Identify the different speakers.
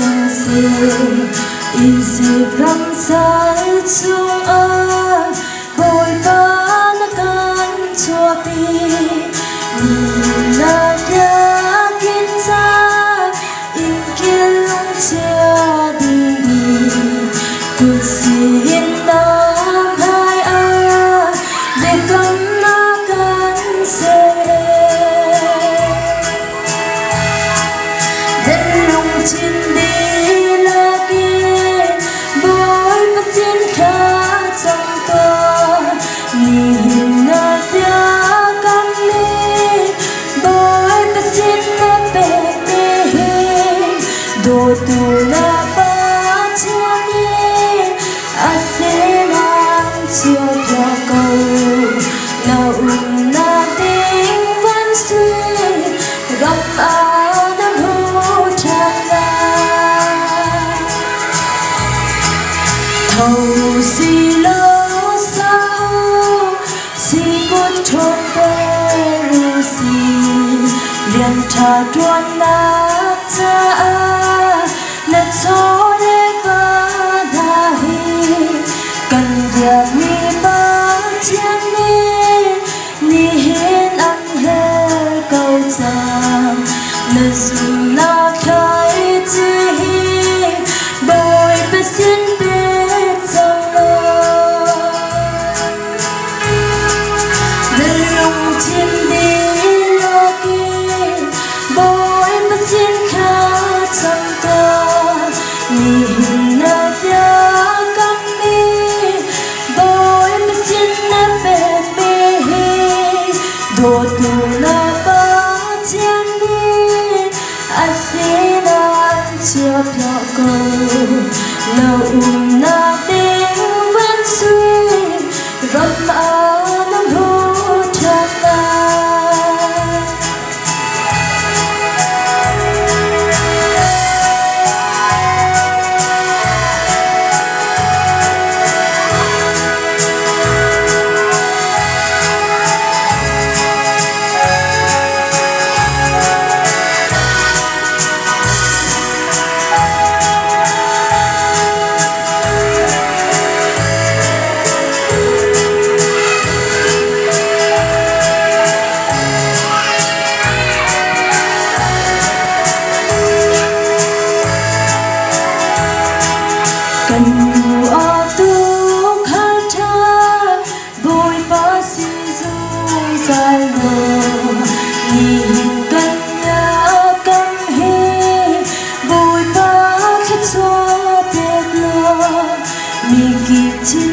Speaker 1: chẳng gì easy răng sai chung ai hồi ba nó can cho ti là đã kiến ra in kia lung chia đi cuộc xin nam hai ai để con nó can sẽ đến lung chín đi là kia bối bất chiến khá trong to nhìn na tia cam mi bối bất chiến na bề bề đồ tu na ba chia đi a sẽ mang chiều theo cầu na na tiếng vẫn suy gặp áo năm hô tràn lan thầu xì lô sao xì cốt trôn bê ru xì liền trà tuôn nát cha nát cho để vỡ đà hi cần giờ mi ba thiên ni hiên ăn hết câu chàng nát dùng na khai chi đôi bên xin biết rằng lên lung thiên đi lo kia bối bên xin khá chẳng ta nhìn na tia cam mi bối bên xin na bề bề đồ tu na ba thiên đi a sẽ đang chiều theo cầu lâu na tiếng vẫn suy gom áo năm hô tràn lan cần ở tu khát cha bồi ba si du dài lờ nhìn cần nhớ cam he bồi ba khát cho tiếc lờ mi kịp chi